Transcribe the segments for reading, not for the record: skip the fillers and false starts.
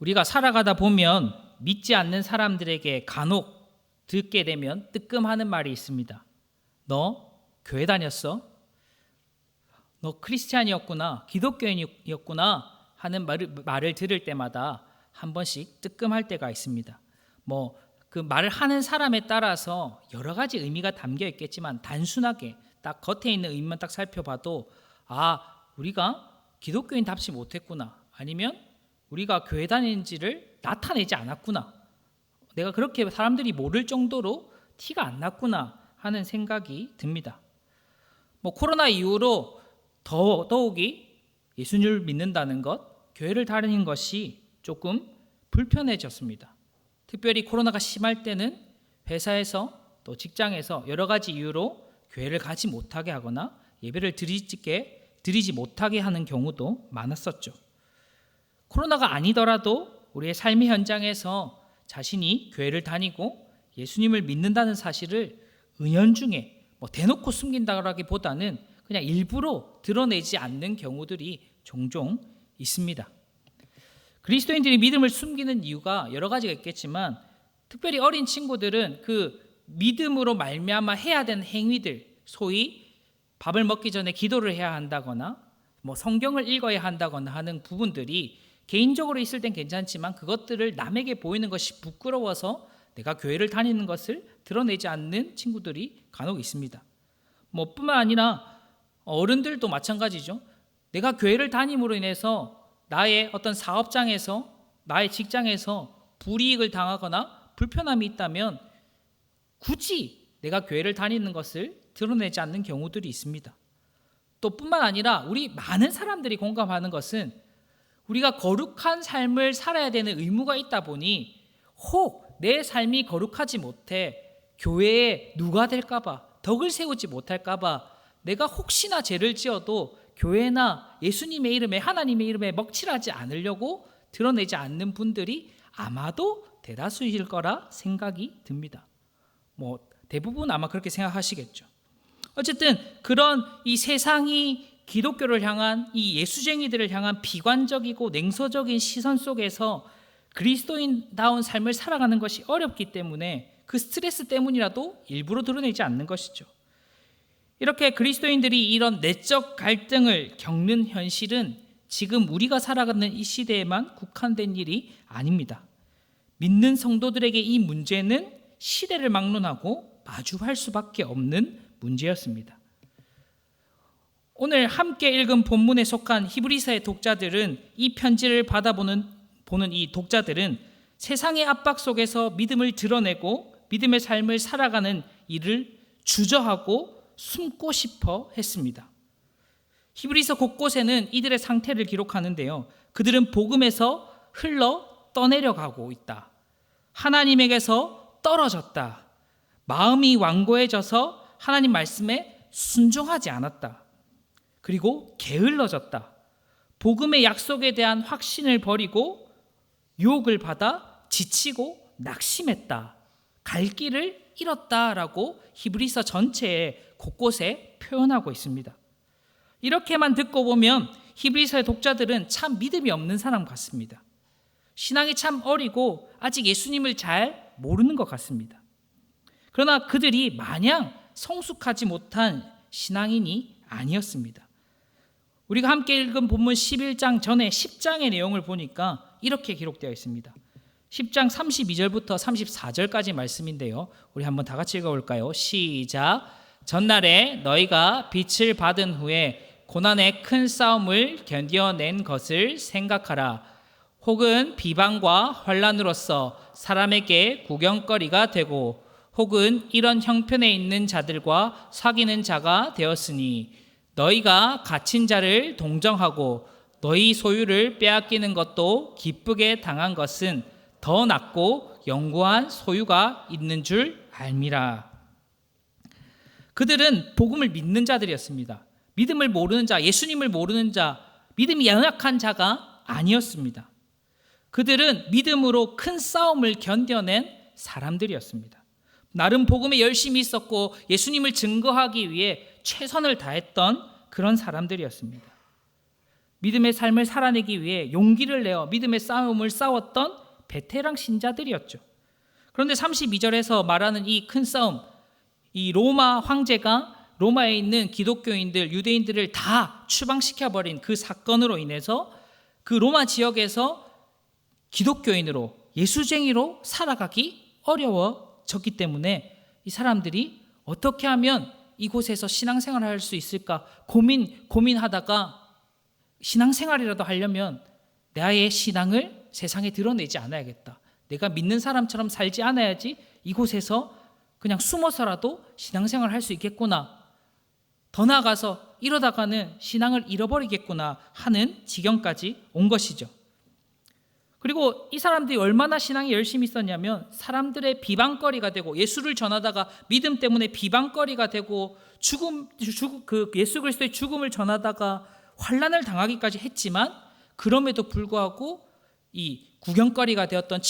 우리가 살아가다 보면 믿지 않는 사람들에게 간혹 듣게 되면 뜨끔하는 말이 있습니다. 너 교회 다녔어? 너 크리스찬이었구나, 기독교인이었구나 하는 말을 들을 때마다 한 번씩 뜨끔할 때가 있습니다. 그 말을 하는 사람에 따라서 여러 가지 의미가 담겨 있겠지만 단순하게 딱 겉에 있는 의미만 딱 살펴봐도 우리가 기독교인답지 못했구나, 아니면 우리가 교회 다니는지를 나타내지 않았구나, 내가 그렇게 사람들이 모를 정도로 티가 안 났구나 하는 생각이 듭니다. 코로나 이후로 더욱이 예수님을 믿는다는 것, 교회를 다니는 것이 조금 불편해졌습니다. 특별히 코로나가 심할 때는 회사에서 또 직장에서 여러 가지 이유로 교회를 가지 못하게 하거나 예배를 드리지 못하게 하는 경우도 많았었죠. 코로나가 아니더라도 우리의 삶의 현장에서 자신이 교회를 다니고 예수님을 믿는다는 사실을 은연중에 대놓고 숨긴다라기보다는 그냥 일부러 드러내지 않는 경우들이 종종 있습니다. 그리스도인들이 믿음을 숨기는 이유가 여러 가지가 있겠지만, 특별히 어린 친구들은 그 믿음으로 말미암아 해야 되는 행위들, 소위 밥을 먹기 전에 기도를 해야 한다거나 성경을 읽어야 한다거나 하는 부분들이 개인적으로 있을 땐 괜찮지만 그것들을 남에게 보이는 것이 부끄러워서 내가 교회를 다니는 것을 드러내지 않는 친구들이 간혹 있습니다. 뿐만 아니라 어른들도 마찬가지죠. 내가 교회를 다님으로 인해서 나의 어떤 사업장에서, 나의 직장에서 불이익을 당하거나 불편함이 있다면 굳이 내가 교회를 다니는 것을 드러내지 않는 경우들이 있습니다. 또 뿐만 아니라 우리 많은 사람들이 공감하는 것은 우리가 거룩한 삶을 살아야 되는 의무가 있다 보니 혹 내 삶이 거룩하지 못해 교회에 누가 될까봐, 덕을 세우지 못할까봐 내가 혹시나 죄를 지어도 교회나 예수님의 이름에, 하나님의 이름에 먹칠하지 않으려고 드러내지 않는 분들이 아마도 대다수일 거라 생각이 듭니다. 대부분 아마 그렇게 생각하시겠죠. 어쨌든 그런 이 세상이 기독교를 향한, 이 예수쟁이들을 향한 비관적이고 냉소적인 시선 속에서 그리스도인다운 삶을 살아가는 것이 어렵기 때문에 그 스트레스 때문이라도 일부러 드러내지 않는 것이죠. 이렇게 그리스도인들이 이런 내적 갈등을 겪는 현실은 지금 우리가 살아가는 이 시대에만 국한된 일이 아닙니다. 믿는 성도들에게 이 문제는 시대를 막론하고 마주할 수밖에 없는 문제였습니다. 오늘 함께 읽은 본문에 속한 히브리서의 독자들은, 이 편지를 받아보는 이 독자들은 세상의 압박 속에서 믿음을 드러내고 믿음의 삶을 살아가는 일을 주저하고 숨고 싶어 했습니다. 히브리서 곳곳에는 이들의 상태를 기록하는데요, 그들은 복음에서 흘러 떠내려가고 있다, 하나님에게서 떨어졌다, 마음이 완고해져서 하나님 말씀에 순종하지 않았다, 그리고 게을러졌다, 복음의 약속에 대한 확신을 버리고 유혹을 받아 지치고 낙심했다, 갈 길을 잃었다라고 히브리서 전체에 곳곳에 표현하고 있습니다. 이렇게만 듣고 보면 히브리서의 독자들은 참 믿음이 없는 사람 같습니다. 신앙이 참 어리고 아직 예수님을 잘 모르는 것 같습니다. 그러나 그들이 마냥 성숙하지 못한 신앙인이 아니었습니다. 우리가 함께 읽은 본문 11장 전에 10장의 내용을 보니까 이렇게 기록되어 있습니다. 10장 32절부터 34절까지 말씀인데요, 우리 한번 다 같이 읽어볼까요? 시작. 전날에 너희가 빛을 받은 후에 고난의 큰 싸움을 견뎌낸 것을 생각하라. 혹은 비방과 환난으로서 사람에게 구경거리가 되고, 혹은 이런 형편에 있는 자들과 사귀는 자가 되었으니, 너희가 갇힌 자를 동정하고 너희 소유를 빼앗기는 것도 기쁘게 당한 것은 더 낫고 영구한 소유가 있는 줄 알미라. 그들은 복음을 믿는 자들이었습니다. 믿음을 모르는 자, 예수님을 모르는 자, 믿음이 연약한 자가 아니었습니다. 그들은 믿음으로 큰 싸움을 견뎌낸 사람들이었습니다. 나름 복음에 열심히 있었고 예수님을 증거하기 위해 최선을 다했던 그런 사람들이었습니다. 믿음의 삶을 살아내기 위해 용기를 내어 믿음의 싸움을 싸웠던 베테랑 신자들이었죠. 그런데 32절에서 말하는 이 큰 싸움, 이 로마 황제가 로마에 있는 기독교인들, 유대인들을 다 추방시켜버린 그 사건으로 인해서 그 로마 지역에서 기독교인으로, 예수쟁이로 살아가기 어려워졌기 때문에 이 사람들이 어떻게 하면 이곳에서 신앙생활을 할 수 있을까 고민하다가 신앙생활이라도 하려면 나의 신앙을 세상에 드러내지 않아야겠다. 내가 믿는 사람처럼 살지 않아야지 이곳에서 그냥 숨어서라도 신앙생활을 할 수 있겠구나. 더 나아가서 이러다가는 신앙을 잃어버리겠구나 하는 지경까지 온 것이죠. 그리고 이 사람들이 얼마나 신앙이 열심히 있었냐면 사람들의 비방거리가 되고 예수를 전하다가 믿음 때문에 비방거리가 되고 예수 그리스도의 죽음을 전하다가 환난을 당하기까지 했지만 그럼에도 불구하고 이 구경거리가 되었던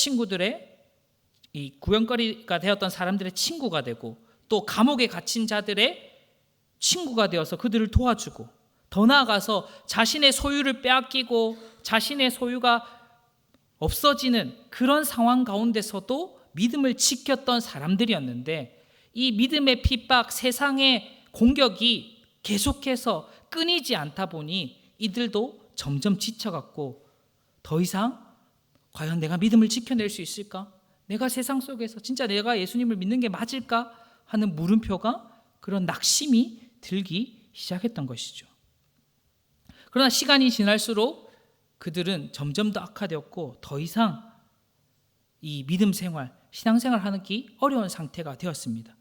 사람들의 친구가 되고 또 감옥에 갇힌 자들의 친구가 되어서 그들을 도와주고 더 나아가서 자신의 소유를 빼앗기고 자신의 소유가 없어지는 그런 상황 가운데서도 믿음을 지켰던 사람들이었는데 이 믿음의 핍박, 세상의 공격이 계속해서 끊이지 않다 보니 이들도 점점 지쳐갔고 더 이상 과연 내가 믿음을 지켜낼 수 있을까? 내가 세상 속에서 진짜 내가 예수님을 믿는 게 맞을까? 하는 물음표가 그런 낙심이 들기 시작했던 것이죠. 그러나 시간이 지날수록 그들은 점점 더 악화되었고 더 이상 이 믿음 생활, 신앙생활 하기 어려운 상태가 되었습니다.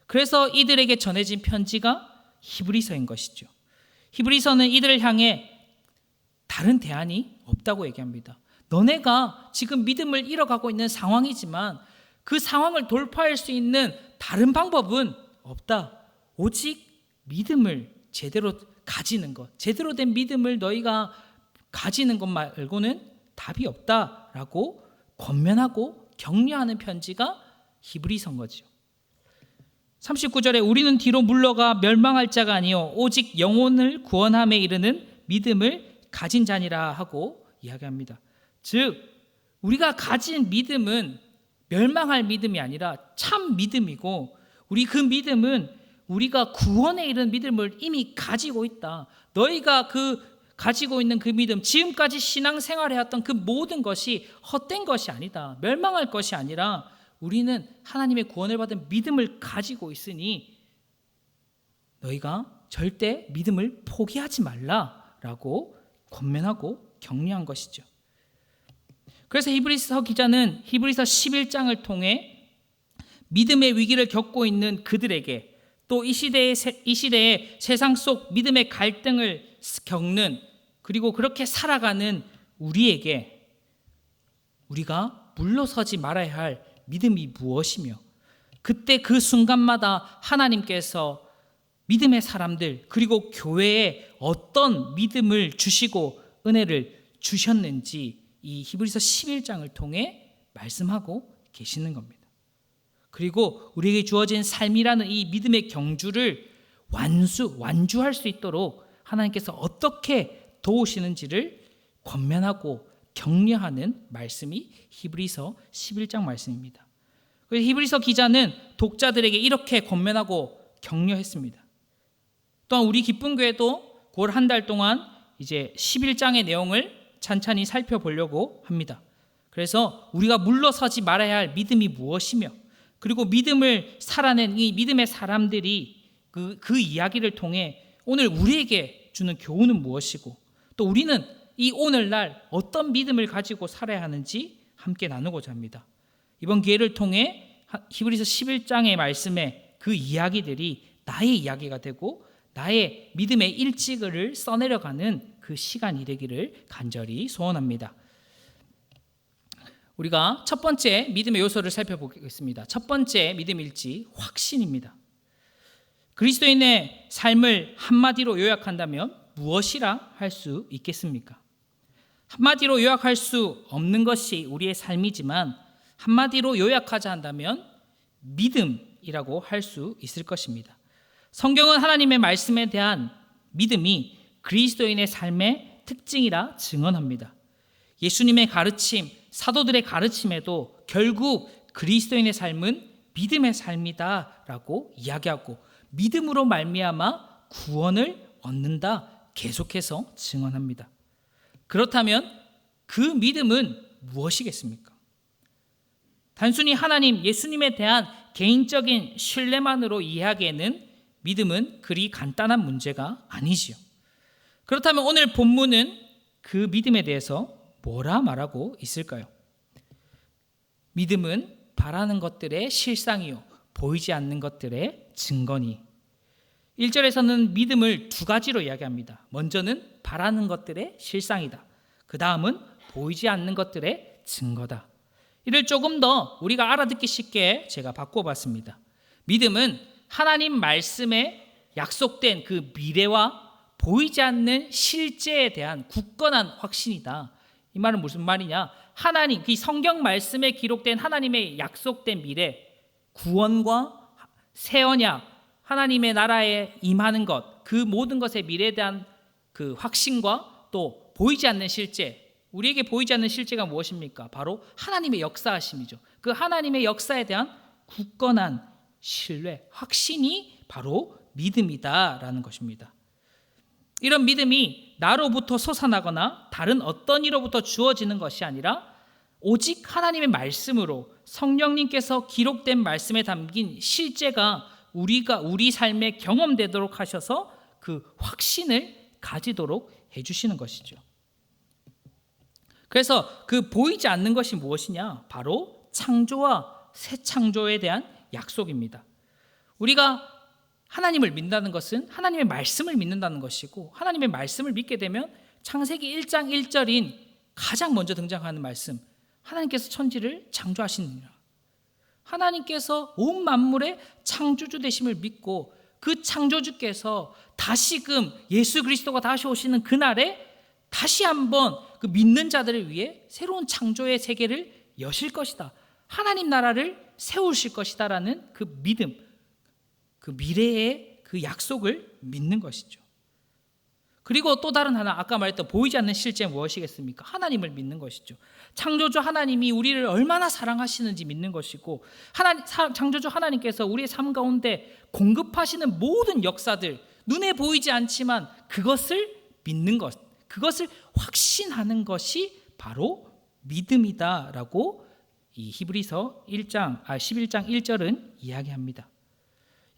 그래서 이들에게 전해진 편지가 히브리서인 것이죠. 히브리서는 이들을 향해 다른 대안이 없다고 얘기합니다. 너네가 지금 믿음을 잃어가고 있는 상황이지만 그 상황을 돌파할 수 있는 다른 방법은 없다. 오직 믿음을 제대로 가지는 것, 제대로 된 믿음을 너희가 가지는 것 말고는 답이 없다라고 권면하고 격려하는 편지가 히브리서인 거죠. 39절에 우리는 뒤로 물러가 멸망할 자가 아니요 오직 영혼을 구원함에 이르는 믿음을 가진 자니라 하고 이야기합니다. 즉 우리가 가진 믿음은 멸망할 믿음이 아니라 참 믿음이고 우리 그 믿음은 우리가 구원에 이른 믿음을 이미 가지고 있다. 너희가 가지고 있는 그 믿음, 지금까지 신앙생활해왔던 그 모든 것이 헛된 것이 아니다. 멸망할 것이 아니라 우리는 하나님의 구원을 받은 믿음을 가지고 있으니 너희가 절대 믿음을 포기하지 말라라고 권면하고 격려한 것이죠. 그래서 히브리서 기자는 히브리서 11장을 통해 믿음의 위기를 겪고 있는 그들에게 또 이 시대의 세상 속 믿음의 갈등을 겪는 그리고 그렇게 살아가는 우리에게 우리가 물러서지 말아야 할 믿음이 무엇이며 그때 그 순간마다 하나님께서 믿음의 사람들 그리고 교회에 어떤 믿음을 주시고 은혜를 주셨는지 이 히브리서 11장을 통해 말씀하고 계시는 겁니다. 그리고 우리에게 주어진 삶이라는 이 믿음의 경주를 완주할 수 있도록 하나님께서 어떻게 도우시는지를 권면하고 격려하는 말씀이 히브리서 11장 말씀입니다. 그래서 히브리서 기자는 독자들에게 이렇게 권면하고 격려했습니다. 또한 우리 기쁨교회도 9월 한 달 동안 이제 11장의 내용을 찬찬히 살펴보려고 합니다. 그래서 우리가 물러서지 말아야 할 믿음이 무엇이며 그리고 믿음을 살아낸 이 믿음의 사람들이 그 이야기를 통해 오늘 우리에게 주는 교훈은 무엇이고 또 우리는 이 오늘날 어떤 믿음을 가지고 살아야 하는지 함께 나누고자 합니다. 이번 기회를 통해 히브리서 11장의 말씀에 그 이야기들이 나의 이야기가 되고 나의 믿음의 일지를 써내려가는 그 시간이 되기를 간절히 소원합니다. 우리가 첫 번째 믿음의 요소를 살펴보겠습니다. 첫 번째 믿음 일지 확신입니다. 그리스도인의 삶을 한마디로 요약한다면 무엇이라 할 수 있겠습니까? 한마디로 요약할 수 없는 것이 우리의 삶이지만 한마디로 요약하자 한다면 믿음이라고 할 수 있을 것입니다. 성경은 하나님의 말씀에 대한 믿음이 그리스도인의 삶의 특징이라 증언합니다. 예수님의 가르침, 사도들의 가르침에도 결국 그리스도인의 삶은 믿음의 삶이다라고 이야기하고 믿음으로 말미암아 구원을 얻는다 계속해서 증언합니다. 그렇다면 그 믿음은 무엇이겠습니까? 단순히 하나님, 예수님에 대한 개인적인 신뢰만으로 이해하기에는 믿음은 그리 간단한 문제가 아니지요. 그렇다면 오늘 본문은 그 믿음에 대해서 뭐라 말하고 있을까요? 믿음은 바라는 것들의 실상이요 보이지 않는 것들의 증거니. 1절에서는 믿음을 두 가지로 이야기합니다. 먼저는 바라는 것들의 실상이다. 그 다음은 보이지 않는 것들의 증거다. 이를 조금 더 우리가 알아듣기 쉽게 제가 바꿔봤습니다. 믿음은 하나님 말씀에 약속된 그 미래와 보이지 않는 실제에 대한 굳건한 확신이다. 이 말은 무슨 말이냐? 하나님, 그 성경 말씀에 기록된 하나님의 약속된 미래, 구원과 새 언약, 하나님의 나라에 임하는 것, 그 모든 것의 미래에 대한 그 확신과 또 보이지 않는 실제, 우리에게 보이지 않는 실제가 무엇입니까? 바로 하나님의 역사하심이죠. 그 하나님의 역사에 대한 굳건한 신뢰, 확신이 바로 믿음이다라는 것입니다. 이런 믿음이 나로부터 솟아나거나 다른 어떤 이로부터 주어지는 것이 아니라 오직 하나님의 말씀으로 성령님께서 기록된 말씀에 담긴 실제가 우리 삶에 경험되도록 하셔서 그 확신을 가지도록 해주시는 것이죠. 그래서 그 보이지 않는 것이 무엇이냐? 바로 창조와 새 창조에 대한 약속입니다. 우리가 하나님을 믿는다는 것은 하나님의 말씀을 믿는다는 것이고, 하나님의 말씀을 믿게 되면 창세기 1장 1절인 가장 먼저 등장하는 말씀, 하나님께서 천지를 창조하시느니라. 하나님께서 온 만물의 창조주 되심을 믿고 그 창조주께서 다시금 예수 그리스도가 다시 오시는 그날에 다시 한번 그 믿는 자들을 위해 새로운 창조의 세계를 여실 것이다. 하나님 나라를 세우실 것이다라는 그 믿음, 그 미래의 그 약속을 믿는 것이죠. 그리고 또 다른 하나, 아까 말했던 보이지 않는 실제 무엇이겠습니까? 하나님을 믿는 것이죠. 창조주 하나님이 우리를 얼마나 사랑하시는지 믿는 것이고, 창조주 하나님께서 우리의 삶 가운데 공급하시는 모든 역사들, 눈에 보이지 않지만 그것을 믿는 것, 그것을 확신하는 것이 바로 믿음이다라고 이 히브리서 11장 1절은 이야기합니다.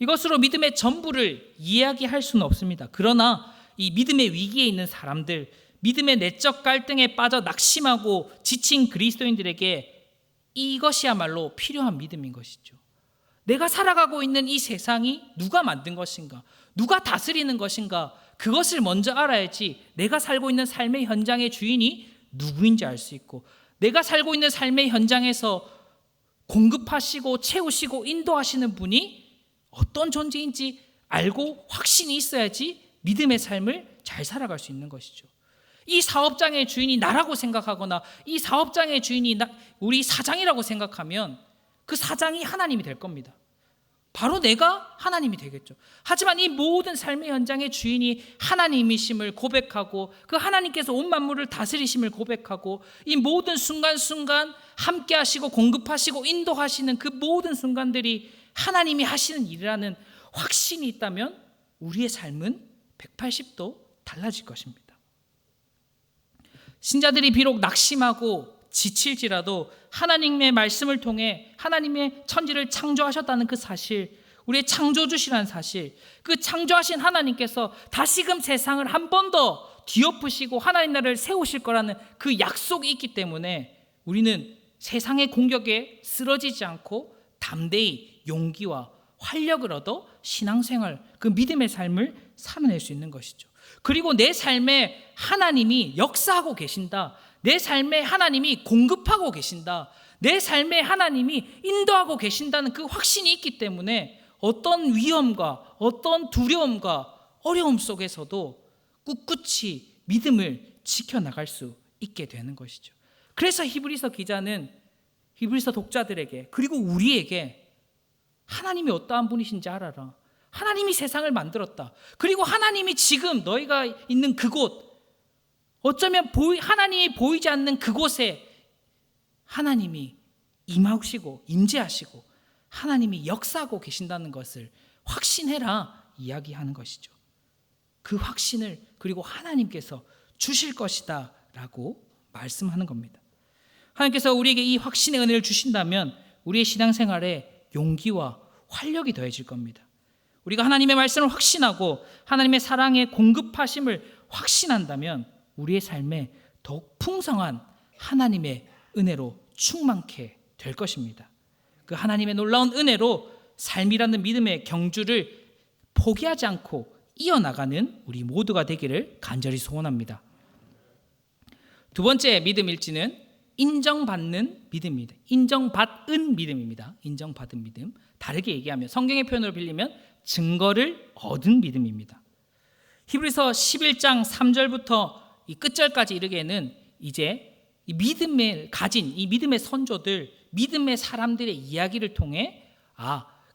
이것으로 믿음의 전부를 이야기할 수는 없습니다. 그러나 이 믿음의 위기에 있는 사람들, 믿음의 내적 갈등에 빠져 낙심하고 지친 그리스도인들에게 이것이야말로 필요한 믿음인 것이죠. 내가 살아가고 있는 이 세상이 누가 만든 것인가? 누가 다스리는 것인가? 그것을 먼저 알아야지 내가 살고 있는 삶의 현장의 주인이 누구인지 알 수 있고, 내가 살고 있는 삶의 현장에서 공급하시고 채우시고 인도하시는 분이 어떤 존재인지 알고 확신이 있어야지 믿음의 삶을 잘 살아갈 수 있는 것이죠. 이 사업장의 주인이 나라고 생각하거나 이 사업장의 주인이 우리 사장이라고 생각하면 그 사장이 하나님이 될 겁니다. 바로 내가 하나님이 되겠죠. 하지만 이 모든 삶의 현장의 주인이 하나님이심을 고백하고 그 하나님께서 온 만물을 다스리심을 고백하고 이 모든 순간순간 함께 하시고 공급하시고 인도하시는 그 모든 순간들이 하나님이 하시는 일이라는 확신이 있다면 우리의 삶은 180도 달라질 것입니다. 신자들이 비록 낙심하고 지칠지라도 하나님의 말씀을 통해 하나님의 천지를 창조하셨다는 그 사실, 우리의 창조주시라는 사실, 그 창조하신 하나님께서 다시금 세상을 한 번 더 뒤엎으시고 하나님 나라를 세우실 거라는 그 약속이 있기 때문에 우리는 세상의 공격에 쓰러지지 않고 담대히 용기와 활력을 얻어 신앙생활, 그 믿음의 삶을 살아낼 수 있는 것이죠. 그리고 내 삶에 하나님이 역사하고 계신다, 내 삶에 하나님이 공급하고 계신다, 내 삶에 하나님이 인도하고 계신다는 그 확신이 있기 때문에 어떤 위험과 어떤 두려움과 어려움 속에서도 꿋꿋이 믿음을 지켜나갈 수 있게 되는 것이죠. 그래서 히브리서 기자는 히브리서 독자들에게, 그리고 우리에게 하나님이 어떠한 분이신지 알아라. 하나님이 세상을 만들었다. 그리고 하나님이 지금 너희가 있는 그곳, 어쩌면 하나님이 보이지 않는 그곳에 하나님이 임하시고 임재하시고 하나님이 역사하고 계신다는 것을 확신해라 이야기하는 것이죠. 그 확신을 그리고 하나님께서 주실 것이다 라고 말씀하는 겁니다. 하나님께서 우리에게 이 확신의 은혜를 주신다면 우리의 신앙생활에 용기와 활력이 더해질 겁니다. 우리가 하나님의 말씀을 확신하고 하나님의 사랑의 공급하심을 확신한다면 우리의 삶에 더욱 풍성한 하나님의 은혜로 충만케 될 것입니다. 그 하나님의 놀라운 은혜로 삶이라는 믿음의 경주를 포기하지 않고 이어나가는 우리 모두가 되기를 간절히 소원합니다. 두 번째 믿음 일지는 인정받는 믿음입니다. 인정받은 믿음입니다. 인정받은 믿음. 다르게 얘기하면 성경의 표현으로 빌리면 증거를 얻은 믿음입니다. 히브리서 11장 3절부터 이 끝절까지 이르기에는 이제 이 믿음을 가진 이 믿음의 선조들, 믿음의 사람들의 이야기를 통해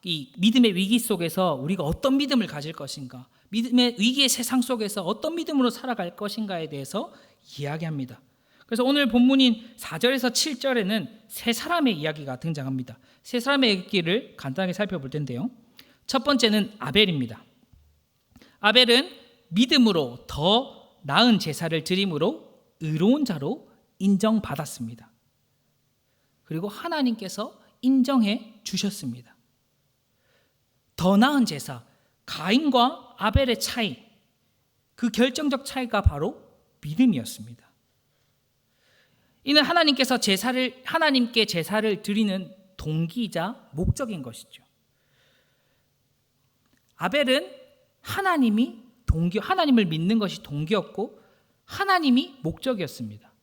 이 믿음의 위기 속에서 우리가 어떤 믿음을 가질 것인가, 믿음의 위기의 세상 속에서 어떤 믿음으로 살아갈 것인가에 대해서 이야기합니다. 그래서 오늘 본문인 4절에서 7절에는 세 사람의 이야기가 등장합니다. 세 사람의 이야기를 간단하게 살펴볼 텐데요. 첫 번째는 아벨입니다. 아벨은 믿음으로 더 나은 제사를 드림으로 의로운 자로 인정받았습니다. 그리고 하나님께서 인정해 주셨습니다. 더 나은 제사, 가인과 아벨의 차이, 그 결정적 차이가 바로 믿음이었습니다. 이는 하나님께 제사를 드리는 동기이자 목적인 것이죠. 아벨은 하나님을 믿는 것이 동기였고 하나님이 목적이었습니다.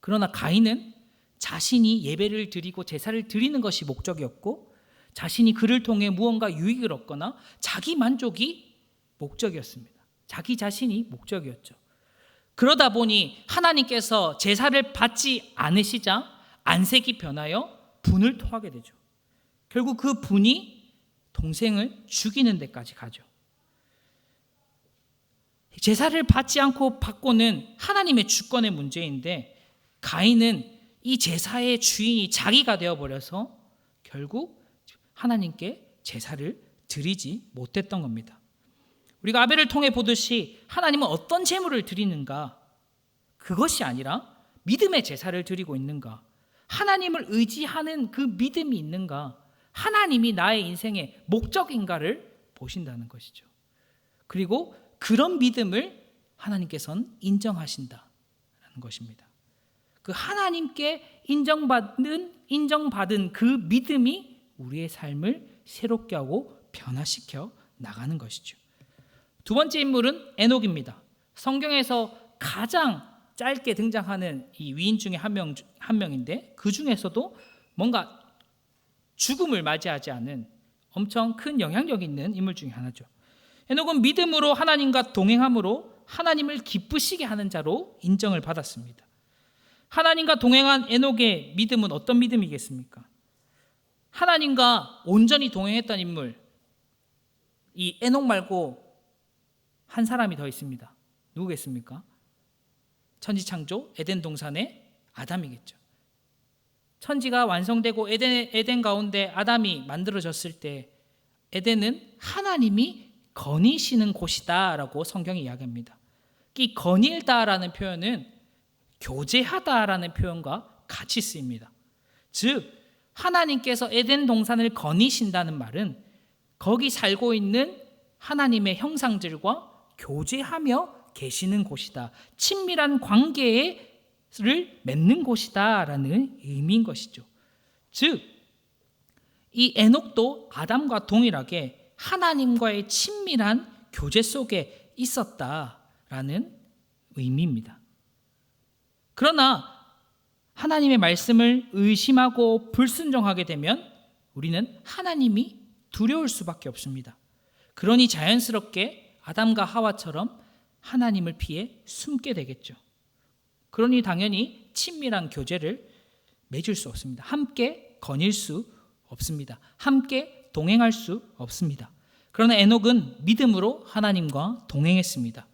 그러나 가인은 자신이 예배를 드리고 제사를 드리는 것이 목적이었고 자신이 그를 통해 무언가 유익을 얻거나 자기 만족이 목적이었습니다. 자기 자신이 목적이었죠. 그러다 보니 하나님께서 제사를 받지 않으시자 안색이 변하여 분을 토하게 되죠. 결국 그 분이 동생을 죽이는 데까지 가죠. 제사를 받지 않고 받고는 하나님의 주권의 문제인데 가인은 이 제사의 주인이 자기가 되어버려서 결국 하나님께 제사를 드리지 못했던 겁니다. 우리가 아벨을 통해 보듯이 하나님은 어떤 제물을 드리는가, 그것이 아니라 믿음의 제사를 드리고 있는가, 하나님을 의지하는 그 믿음이 있는가, 하나님이 나의 인생의 목적인가를 보신다는 것이죠. 그리고 그런 믿음을 하나님께서는 인정하신다는 것입니다. 그 하나님께 인정받은 그 믿음이 우리의 삶을 새롭게 하고 변화시켜 나가는 것이죠. 두 번째 인물은 에녹입니다. 성경에서 가장 짧게 등장하는 이 위인 중에 한 명인데 그 중에서도 뭔가 죽음을 맞이하지 않은 엄청 큰 영향력 있는 인물 중에 하나죠. 에녹은 믿음으로 하나님과 동행함으로 하나님을 기쁘시게 하는 자로 인정을 받았습니다. 하나님과 동행한 에녹의 믿음은 어떤 믿음이겠습니까? 하나님과 온전히 동행했던 인물, 이 에녹 말고 한 사람이 더 있습니다. 누구겠습니까? 천지창조 에덴 동산의 아담이겠죠. 천지가 완성되고 에덴 가운데 아담이 만들어졌을 때 에덴은 하나님이 거니시는 곳이다라고 성경이 이야기합니다. 이 거닐다라는 표현은 교제하다라는 표현과 같이 쓰입니다. 즉 하나님께서 에덴 동산을 거니신다는 말은 거기 살고 있는 하나님의 형상들과 교제하며 계시는 곳이다. 친밀한 관계를 맺는 곳이다라는 의미인 것이죠. 즉, 이 에녹도 아담과 동일하게 하나님과의 친밀한 교제 속에 있었다라는 의미입니다. 그러나 하나님의 말씀을 의심하고 불순종하게 되면 우리는 하나님이 두려울 수밖에 없습니다. 그러니 자연스럽게 아담과 하와처럼 하나님을 피해 숨게 되겠죠. 그러니 당연히 친밀한 교제를 맺을 수 없습니다. 함께 거닐 수 없습니다. 함께 동행할 수 없습니다. 그러나 에녹은 믿음으로 하나님과 동행했습니다.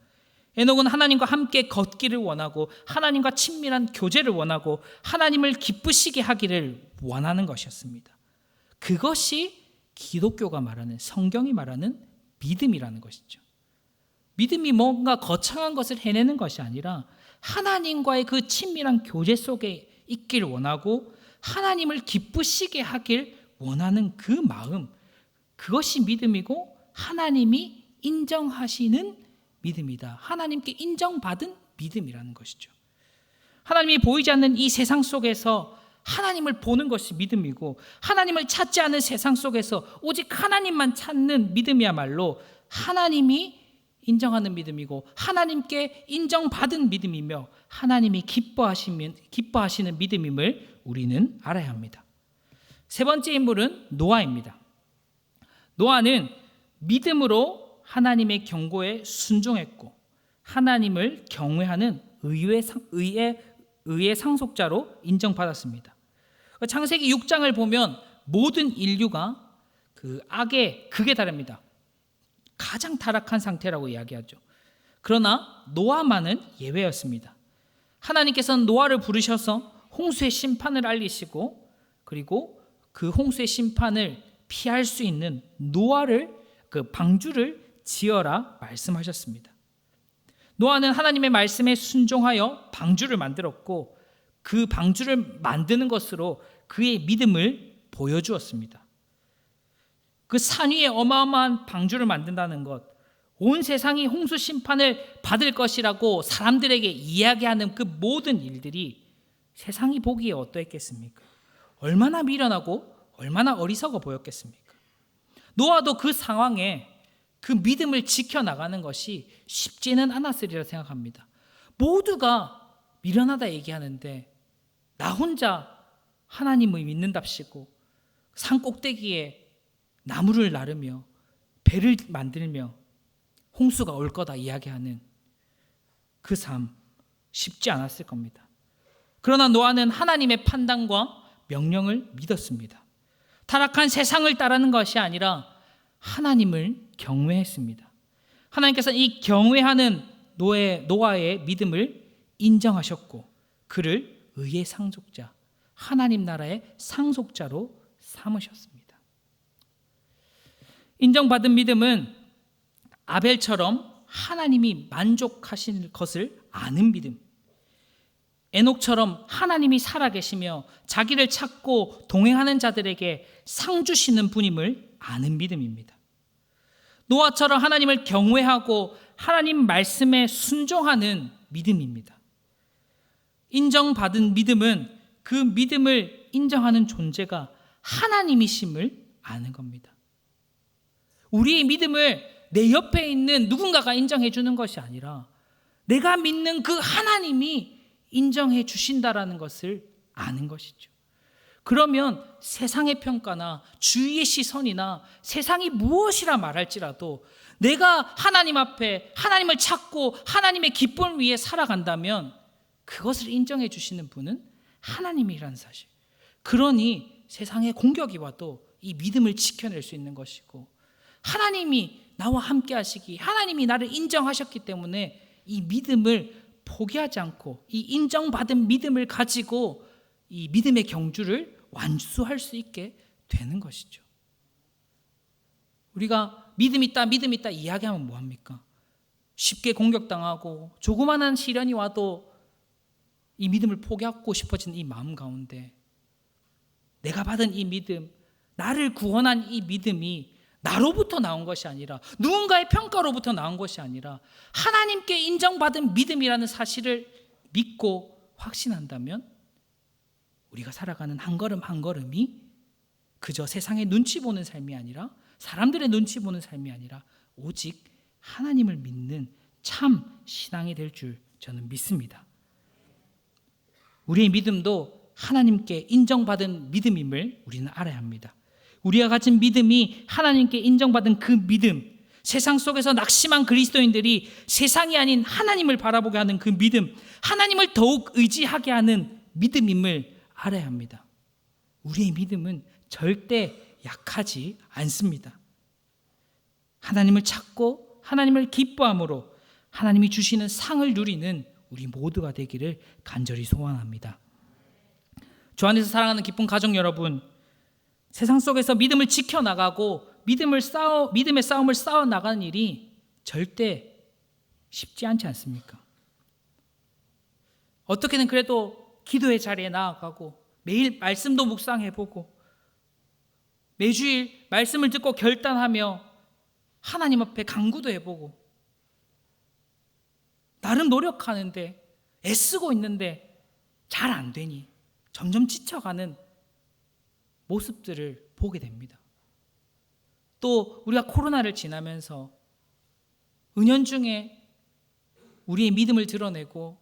에녹은 하나님과 함께 걷기를 원하고 하나님과 친밀한 교제를 원하고 하나님을 기쁘시게 하기를 원하는 것이었습니다. 그것이 기독교가 말하는, 성경이 말하는 믿음이라는 것이죠. 믿음이 뭔가 거창한 것을 해내는 것이 아니라 하나님과의 그 친밀한 교제 속에 있길 원하고 하나님을 기쁘시게 하길 원하는 그 마음, 그것이 믿음이고 하나님이 인정하시는 믿음이다. 하나님께 인정받은 믿음이라는 것이죠. 하나님이 보이지 않는 이 세상 속에서 하나님을 보는 것이 믿음이고 하나님을 찾지 않는 세상 속에서 오직 하나님만 찾는 믿음이야말로 하나님이 인정하는 믿음이고 하나님께 인정받은 믿음이며 하나님이 기뻐하시는 믿음임을 우리는 알아야 합니다. 세 번째 인물은 노아입니다. 노아는 믿음으로 하나님의 경고에 순종했고 하나님을 경외하는 의의 상속자로 인정받았습니다. 창세기 6장을 보면 모든 인류가 그 악의 극에 달합니다. 가장 타락한 상태라고 이야기하죠. 그러나 노아만은 예외였습니다. 하나님께서는 노아를 부르셔서 홍수의 심판을 알리시고 그리고 그 홍수의 심판을 피할 수 있는 노아를 그 방주를 지어라 말씀하셨습니다. 노아는 하나님의 말씀에 순종하여 방주를 만들었고 그 방주를 만드는 것으로 그의 믿음을 보여주었습니다. 그 산 위에 어마어마한 방주를 만든다는 것, 온 세상이 홍수 심판을 받을 것이라고 사람들에게 이야기하는 그 모든 일들이 세상이 보기에 어떠했겠습니까? 얼마나 미련하고 얼마나 어리석어 보였겠습니까? 노아도 그 상황에 그 믿음을 지켜나가는 것이 쉽지는 않았으리라 생각합니다. 모두가 미련하다 얘기하는데 나 혼자 하나님을 믿는답시고 산 꼭대기에 나무를 나르며 배를 만들며 홍수가 올 거다 이야기하는 그 삶 쉽지 않았을 겁니다. 그러나 노아는 하나님의 판단과 명령을 믿었습니다. 타락한 세상을 따르는 것이 아니라 하나님을 경외했습니다. 하나님께서는 이 경외하는 노아의 믿음을 인정하셨고 그를 의의 상속자, 하나님 나라의 상속자로 삼으셨습니다. 인정받은 믿음은 아벨처럼 하나님이 만족하실 것을 아는 믿음, 에녹처럼 하나님이 살아계시며 자기를 찾고 동행하는 자들에게 상 주시는 분임을 아는 믿음입니다. 노아처럼 하나님을 경외하고 하나님 말씀에 순종하는 믿음입니다. 인정받은 믿음은 그 믿음을 인정하는 존재가 하나님이심을 아는 겁니다. 우리의 믿음을 내 옆에 있는 누군가가 인정해 주는 것이 아니라 내가 믿는 그 하나님이 인정해 주신다라는 것을 아는 것이죠. 그러면 세상의 평가나 주위의 시선이나 세상이 무엇이라 말할지라도 내가 하나님 앞에 하나님을 찾고 하나님의 기쁨을 위해 살아간다면 그것을 인정해 주시는 분은 하나님이라는 사실. 그러니 세상의 공격이 와도 이 믿음을 지켜낼 수 있는 것이고 하나님이 나와 함께 하시기, 하나님이 나를 인정하셨기 때문에 이 믿음을 포기하지 않고 이 인정받은 믿음을 가지고 이 믿음의 경주를 완수할 수 있게 되는 것이죠. 우리가 믿음 있다 이야기하면 뭐합니까? 쉽게 공격당하고 조그마한 시련이 와도 이 믿음을 포기하고 싶어지는 이 마음 가운데 내가 받은 이 믿음, 나를 구원한 이 믿음이 나로부터 나온 것이 아니라 누군가의 평가로부터 나온 것이 아니라 하나님께 인정받은 믿음이라는 사실을 믿고 확신한다면 우리가 살아가는 한 걸음 한 걸음이 그저 세상의 눈치 보는 삶이 아니라 사람들의 눈치 보는 삶이 아니라 오직 하나님을 믿는 참 신앙이 될 줄 저는 믿습니다. 우리의 믿음도 하나님께 인정받은 믿음임을 우리는 알아야 합니다. 우리가 가진 믿음이 하나님께 인정받은 그 믿음, 세상 속에서 낙심한 그리스도인들이 세상이 아닌 하나님을 바라보게 하는 그 믿음, 하나님을 더욱 의지하게 하는 믿음임을 알아야 합니다. 우리의 믿음은 절대 약하지 않습니다. 하나님을 찾고 하나님을 기뻐함으로 하나님이 주시는 상을 누리는 우리 모두가 되기를 간절히 소원합니다. 주 안에서 사랑하는 기쁜 가족 여러분, 세상 속에서 믿음을 지켜나가고 믿음의 싸움을 싸워나가는 일이 절대 쉽지 않지 않습니까? 어떻게든 그래도 기도의 자리에 나아가고 매일 말씀도 묵상해보고 매주일 말씀을 듣고 결단하며 하나님 앞에 간구도 해보고 나름 노력하는데 애쓰고 있는데 잘 안 되니 점점 지쳐가는 모습들을 보게 됩니다. 또 우리가 코로나를 지나면서 은연중에 우리의 믿음을 드러내고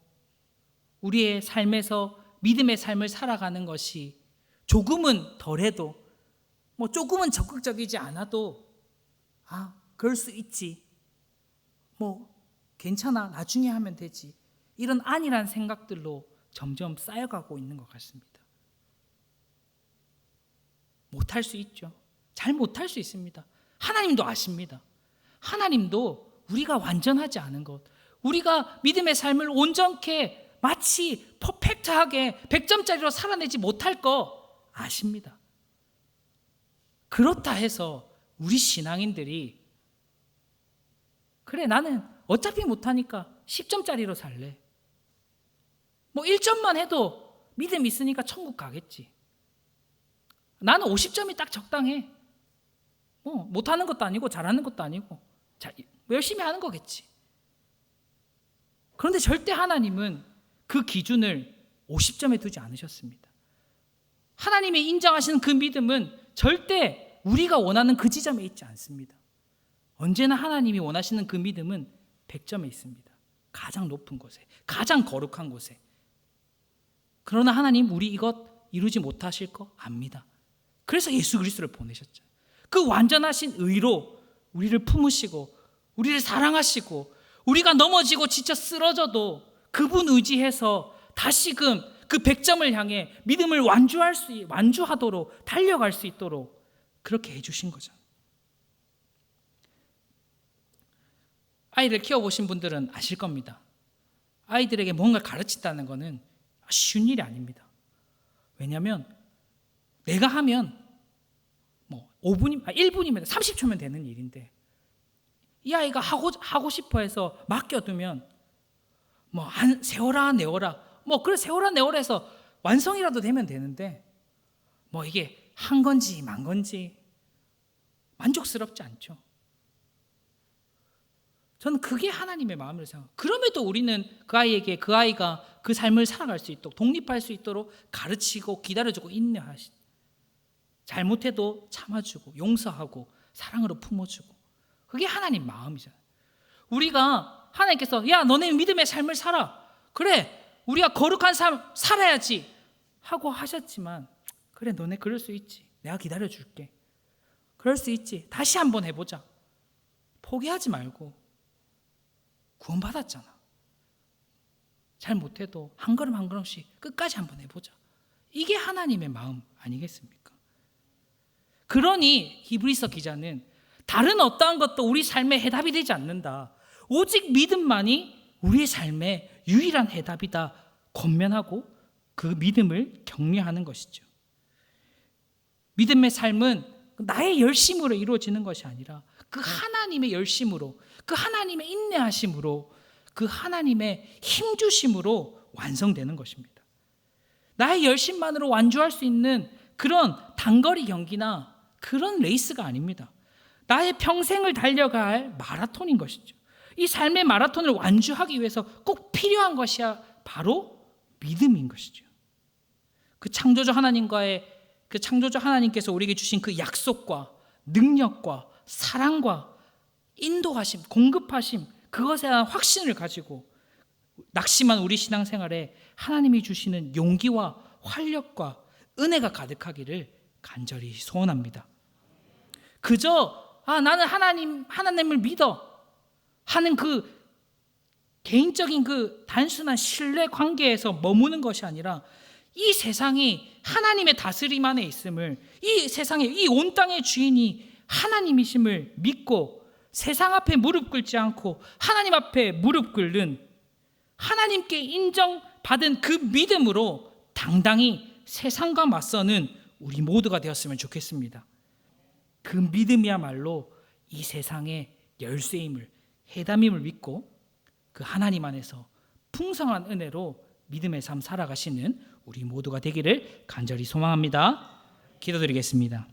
우리의 삶에서 믿음의 삶을 살아가는 것이 조금은 덜해도 조금은 적극적이지 않아도 그럴 수 있지, 괜찮아, 나중에 하면 되지, 이런 안일한 생각들로 점점 쌓여가고 있는 것 같습니다. 못할 수 있죠. 잘 못할 수 있습니다. 하나님도 아십니다. 하나님도 우리가 완전하지 않은 것, 우리가 믿음의 삶을 온전케 마치 퍼펙트하게 100점짜리로 살아내지 못할 거 아십니다. 그렇다 해서 우리 신앙인들이 그래 나는 어차피 못하니까 10점짜리로 살래, 1점만 해도 믿음 있으니까 천국 가겠지, 나는 50점이 딱 적당해, 못하는 것도 아니고 잘하는 것도 아니고 열심히 하는 거겠지. 그런데 절대 하나님은 그 기준을 50점에 두지 않으셨습니다. 하나님이 인정하시는 그 믿음은 절대 우리가 원하는 그 지점에 있지 않습니다. 언제나 하나님이 원하시는 그 믿음은 100점에 있습니다. 가장 높은 곳에, 가장 거룩한 곳에. 그러나 하나님 우리 이것 이루지 못하실 거 압니다. 그래서 예수 그리스도를 보내셨죠. 그 완전하신 의로 우리를 품으시고 우리를 사랑하시고 우리가 넘어지고 지쳐 쓰러져도 그분 의지해서 다시금 그 100점을 향해 믿음을 완주하도록 달려갈 수 있도록 그렇게 해주신 거죠. 아이를 키워보신 분들은 아실 겁니다. 아이들에게 뭔가 가르친다는 것은 쉬운 일이 아닙니다. 왜냐하면 내가 하면 1분이면 30초면 되는 일인데 이 아이가 하고 싶어 해서 맡겨두면 세워라 내워라 그래 세워라 내워라 해서 완성이라도 되면 되는데 이게 한 건지 만 건지 만족스럽지 않죠. 저는 그게 하나님의 마음을 생각합니다. 그럼에도 우리는 그 아이가 그 삶을 살아갈 수 있도록 독립할 수 있도록 가르치고 기다려주고 인내하시, 잘못해도 참아주고 용서하고 사랑으로 품어주고, 그게 하나님 마음이잖아요. 우리가 하나님께서 야 너네 믿음의 삶을 살아, 그래 우리가 거룩한 삶 살아야지 하고 하셨지만 그래 너네 그럴 수 있지, 내가 기다려줄게, 그럴 수 있지, 다시 한번 해보자, 포기하지 말고 구원받았잖아, 잘 못해도 한 걸음 한 걸음씩 끝까지 한번 해보자, 이게 하나님의 마음 아니겠습니까? 그러니 히브리서 기자는 다른 어떠한 것도 우리 삶의 해답이 되지 않는다, 오직 믿음만이 우리의 삶의 유일한 해답이다 권면하고 그 믿음을 격려하는 것이죠. 믿음의 삶은 나의 열심으로 이루어지는 것이 아니라 그 하나님의 열심으로, 그 하나님의 인내하심으로, 그 하나님의 힘주심으로 완성되는 것입니다. 나의 열심만으로 완주할 수 있는 그런 단거리 경기나 그런 레이스가 아닙니다. 나의 평생을 달려갈 마라톤인 것이죠. 이 삶의 마라톤을 완주하기 위해서 꼭 필요한 것이 바로 믿음인 것이죠. 그 창조주 하나님께서 우리에게 주신 그 약속과 능력과 사랑과 인도하심, 공급하심, 그것에 대한 확신을 가지고 낙심한 우리 신앙생활에 하나님이 주시는 용기와 활력과 은혜가 가득하기를 간절히 소원합니다. 그저 나는 하나님을 믿어 하는 그 개인적인 그 단순한 신뢰 관계에서 머무는 것이 아니라 이 세상이 하나님의 다스림 안에 있음을, 이 세상의 이 온 땅의 주인이 하나님이심을 믿고 세상 앞에 무릎 꿇지 않고 하나님 앞에 무릎 꿇는, 하나님께 인정받은 그 믿음으로 당당히 세상과 맞서는 우리 모두가 되었으면 좋겠습니다. 그 믿음이야말로 이 세상의 열쇠임을, 해담임을 믿고 그 하나님 안에서 풍성한 은혜로 믿음의 삶 살아가시는 우리 모두가 되기를 간절히 소망합니다. 기도드리겠습니다.